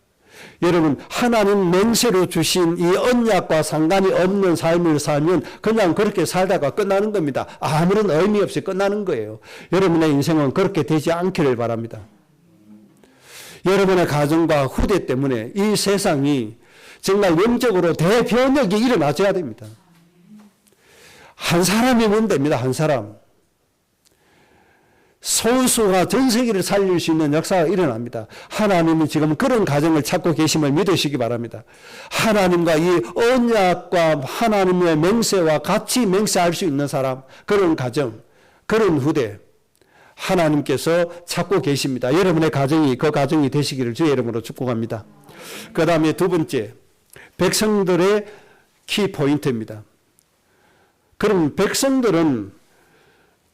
여러분, 하나님 맹세로 주신 이 언약과 상관이 없는 삶을 살면 그냥 그렇게 살다가 끝나는 겁니다. 아무런 의미 없이 끝나는 거예요. 여러분의 인생은 그렇게 되지 않기를 바랍니다. 여러분의 가정과 후대 때문에 이 세상이 정말 영적으로 대변혁이 일어나줘야 됩니다. 한 사람이면 됩니다. 한 사람. 소수가 전 세계를 살릴 수 있는 역사가 일어납니다. 하나님은 지금 그런 가정을 찾고 계심을 믿으시기 바랍니다. 하나님과 이 언약과 하나님의 맹세와 같이 맹세할 수 있는 사람, 그런 가정, 그런 후대 하나님께서 찾고 계십니다. 여러분의 가정이 그 가정이 되시기를 주의 이름으로 축복합니다. 그 다음에 두 번째, 백성들의 키포인트입니다. 그럼 백성들은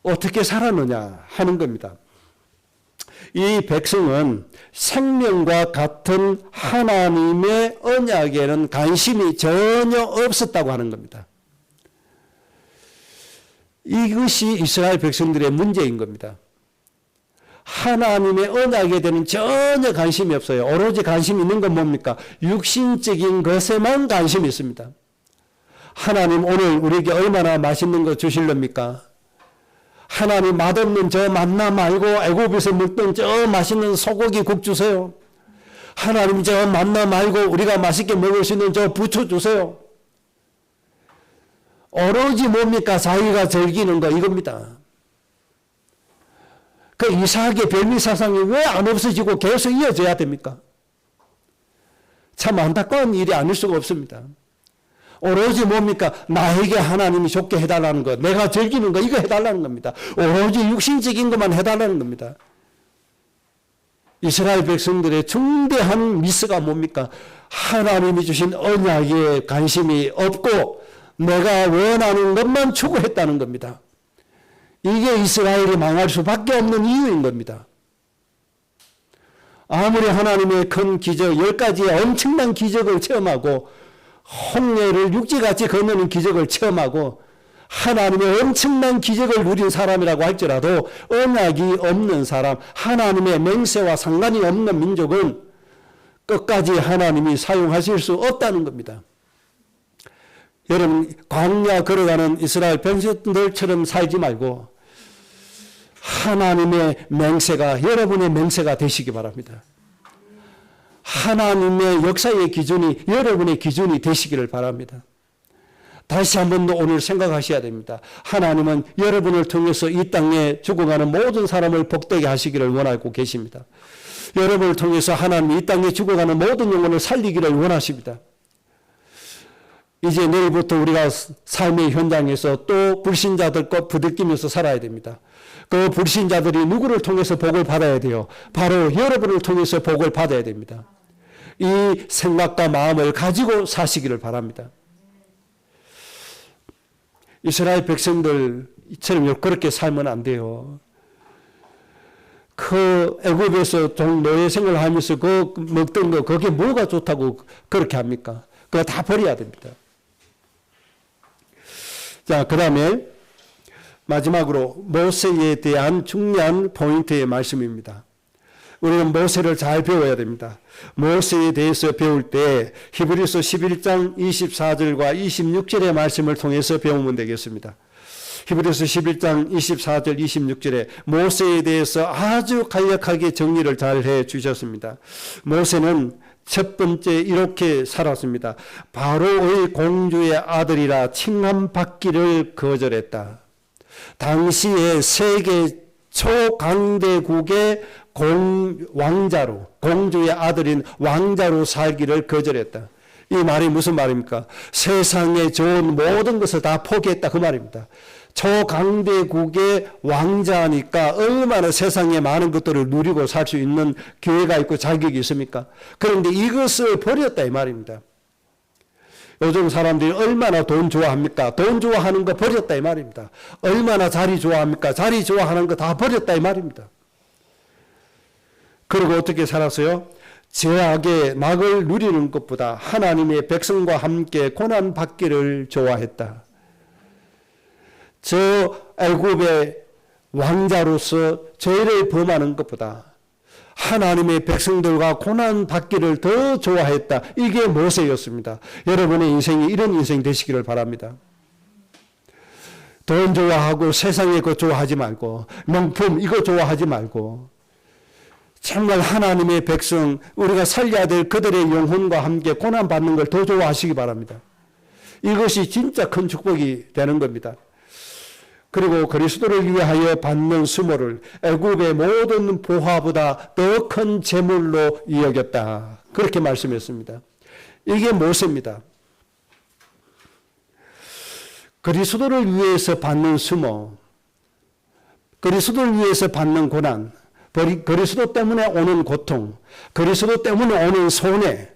어떻게 살았느냐 하는 겁니다. 이 백성은 생명과 같은 하나님의 언약에는 관심이 전혀 없었다고 하는 겁니다. 이것이 이스라엘 백성들의 문제인 겁니다. 하나님의 언약에 대한 전혀 관심이 없어요. 오로지 관심이 있는 건 뭡니까? 육신적인 것에만 관심이 있습니다. 하나님 오늘 우리에게 얼마나 맛있는 거 주실랍니까? 하나님 맛없는 저 만나 말고 애굽에서 먹던 저 맛있는 소고기 국 주세요. 하나님 저 만나 말고 우리가 맛있게 먹을 수 있는 저 부추 주세요. 오로지 뭡니까? 자기가 즐기는 거 이겁니다. 그 이삭의 별미 사상이 왜 안 없어지고 계속 이어져야 됩니까? 참 안타까운 일이 아닐 수가 없습니다. 오로지 뭡니까? 나에게 하나님이 좋게 해달라는 것, 내가 즐기는 거 이거 해달라는 겁니다. 오로지 육신적인 것만 해달라는 겁니다. 이스라엘 백성들의 중대한 미스가 뭡니까? 하나님이 주신 언약에 관심이 없고 내가 원하는 것만 추구했다는 겁니다. 이게 이스라엘이 망할 수밖에 없는 이유인 겁니다. 아무리 하나님의 큰 기적, 10가지의 엄청난 기적을 체험하고 홍해를 육지같이 건너는 기적을 체험하고 하나님의 엄청난 기적을 누린 사람이라고 할지라도 언약이 없는 사람, 하나님의 맹세와 상관이 없는 민족은 끝까지 하나님이 사용하실 수 없다는 겁니다. 여러분, 광야 걸어가는 이스라엘 백성들처럼 살지 말고 하나님의 맹세가 여러분의 맹세가 되시기 바랍니다. 하나님의 역사의 기준이 여러분의 기준이 되시기를 바랍니다. 다시 한 번 더 오늘 생각하셔야 됩니다. 하나님은 여러분을 통해서 이 땅에 죽어가는 모든 사람을 복되게 하시기를 원하고 계십니다. 여러분을 통해서 하나님이 이 땅에 죽어가는 모든 영혼을 살리기를 원하십니다. 이제 내일부터 우리가 삶의 현장에서 또 불신자들과 부대끼면서 살아야 됩니다. 그 불신자들이 누구를 통해서 복을 받아야 돼요? 바로 여러분을 통해서 복을 받아야 됩니다. 이 생각과 마음을 가지고 사시기를 바랍니다. 이스라엘 백성들처럼 그렇게 살면 안 돼요. 그 애굽에서 노예 생활을 하면서 그 먹던 거 그게 뭐가 좋다고 그렇게 합니까? 그거 다 버려야 됩니다. 자, 그 다음에 마지막으로 모세에 대한 중요한 포인트의 말씀입니다. 우리는 모세를 잘 배워야 됩니다. 모세에 대해서 배울 때 히브리서 11장 24절과 26절의 말씀을 통해서 배우면 되겠습니다. 히브리서 11장 24절 26절에 모세에 대해서 아주 간략하게 정리를 잘 해주셨습니다. 모세는 첫 번째 이렇게 살았습니다. 바로의 공주의 아들이라 칭함받기를 거절했다. 당시에 세계 초강대국의 왕자로, 공주의 아들인 왕자로 살기를 거절했다. 이 말이 무슨 말입니까? 세상에 좋은 모든 것을 다 포기했다 그 말입니다. 초강대국의 왕자니까 얼마나 세상에 많은 것들을 누리고 살 수 있는 기회가 있고 자격이 있습니까? 그런데 이것을 버렸다 이 말입니다. 요즘 사람들이 얼마나 돈 좋아합니까? 돈 좋아하는 거 버렸다 이 말입니다. 얼마나 자리 좋아합니까? 자리 좋아하는 거 다 버렸다 이 말입니다. 그리고 어떻게 살았어요? 죄악의 낙을 누리는 것보다 하나님의 백성과 함께 고난받기를 좋아했다. 저 애굽의 왕자로서 죄를 범하는 것보다 하나님의 백성들과 고난받기를 더 좋아했다. 이게 모세였습니다. 여러분의 인생이 이런 인생 되시기를 바랍니다. 돈 좋아하고 세상의 것 좋아하지 말고 명품 이거 좋아하지 말고 정말 하나님의 백성 우리가 살려야 될 그들의 영혼과 함께 고난받는 걸 더 좋아하시기 바랍니다. 이것이 진짜 큰 축복이 되는 겁니다. 그리고 그리스도를 위하여 받는 수모를 애굽의 모든 보화보다 더 큰 재물로 여겼다. 그렇게 말씀했습니다. 이게 모세입니다. 그리스도를 위해서 받는 수모, 그리스도를 위해서 받는 고난, 그리스도 때문에 오는 고통, 그리스도 때문에 오는 손해,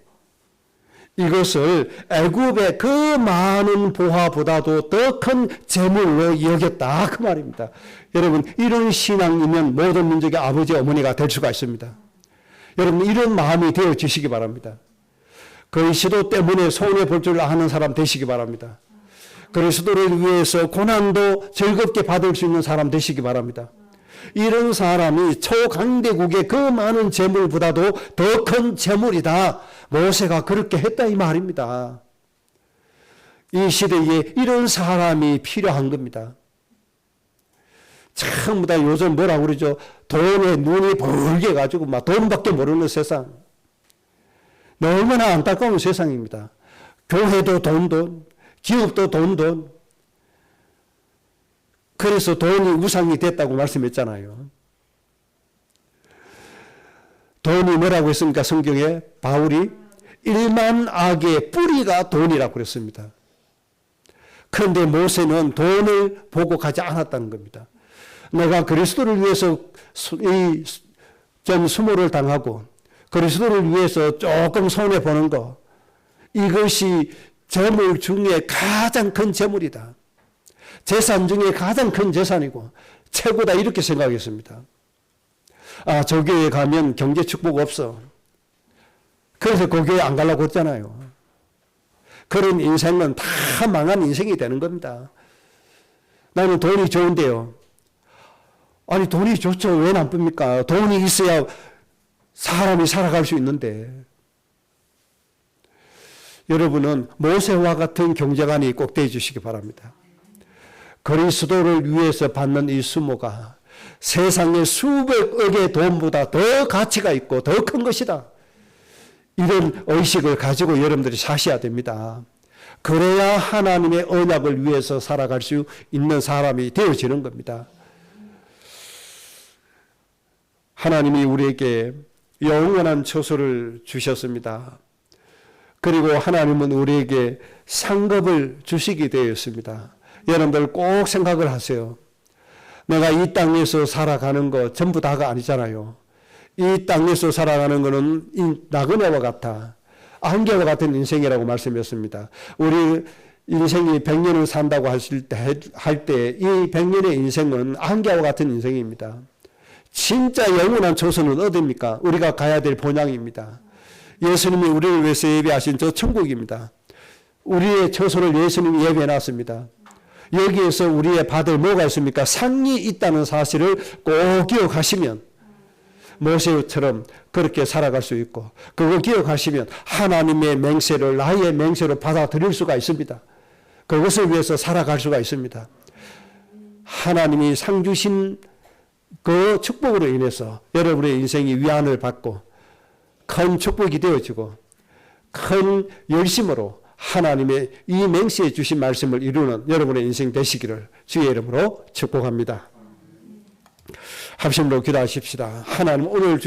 이것을 애굽의 그 많은 보화보다도 더 큰 재물로 여겼다 그 말입니다. 여러분 이런 신앙이면 모든 민족의 아버지 어머니가 될 수가 있습니다. 여러분 이런 마음이 되어지시기 바랍니다. 그리스도 때문에 손해 볼 줄 아는 사람 되시기 바랍니다. 그리스도를 위해서 고난도 즐겁게 받을 수 있는 사람 되시기 바랍니다. 이런 사람이 초강대국의 그 많은 재물보다도 더 큰 재물이다. 모세가 그렇게 했다 이 말입니다. 이 시대에 이런 사람이 필요한 겁니다. 전부 다 요즘 뭐라고 그러죠? 돈에 눈이 벌게 가지고 막 돈밖에 모르는 세상. 얼마나 안타까운 세상입니다. 교회도 돈, 기업도 돈. 그래서 돈이 우상이 됐다고 말씀했잖아요. 돈이 뭐라고 했습니까? 성경에 바울이 일만 악의 뿌리가 돈이라고 그랬습니다. 그런데 모세는 돈을 보고 가지 않았다는 겁니다. 내가 그리스도를 위해서 전 수모를 당하고 그리스도를 위해서 조금 손해보는 거, 이것이 재물 중에 가장 큰 재물이다. 재산 중에 가장 큰 재산이고 최고다 이렇게 생각했습니다. 아, 저 교회 가면 경제 축복 없어. 그래서 그 교회 안 가려고 했잖아요. 그런 인생은 다 망한 인생이 되는 겁니다. 나는 돈이 좋은데요. 아니 돈이 좋죠. 왜 나쁩니까? 돈이 있어야 사람이 살아갈 수 있는데. 여러분은 모세와 같은 경제관이 꼭 되어 주시기 바랍니다. 그리스도를 위해서 받는 이 수모가 세상의 수백억의 돈보다 더 가치가 있고 더 큰 것이다. 이런 의식을 가지고 여러분들이 사셔야 됩니다. 그래야 하나님의 언약을 위해서 살아갈 수 있는 사람이 되어지는 겁니다. 하나님이 우리에게 영원한 처소를 주셨습니다. 그리고 하나님은 우리에게 상급을 주시게 되었습니다. 여러분들 꼭 생각을 하세요. 내가 이 땅에서 살아가는 거 전부 다가 아니잖아요. 이 땅에서 살아가는 것은 나그네와 같아. 안개와 같은 인생이라고 말씀했습니다. 우리 인생이 100년을 산다고 할 때 이 100년의 인생은 안개와 같은 인생입니다. 진짜 영원한 처소는 어디입니까? 우리가 가야 될 본향입니다. 예수님이 우리를 위해서 예배하신 저 천국입니다. 우리의 처소를 예수님이 예배해놨습니다. 여기에서 우리의 받을 뭐가 있습니까? 상이 있다는 사실을 꼭 기억하시면 모세처럼 그렇게 살아갈 수 있고, 그거 기억하시면 하나님의 맹세를 나의 맹세로 받아들일 수가 있습니다. 그것을 위해서 살아갈 수가 있습니다. 하나님이 상 주신 그 축복으로 인해서 여러분의 인생이 위안을 받고 큰 축복이 되어지고 큰 열심으로 하나님의 이 맹세해 주신 말씀을 이루는 여러분의 인생 되시기를 주의 이름으로 축복합니다. 합심으로 기도하십시다. 하나님 오늘 주신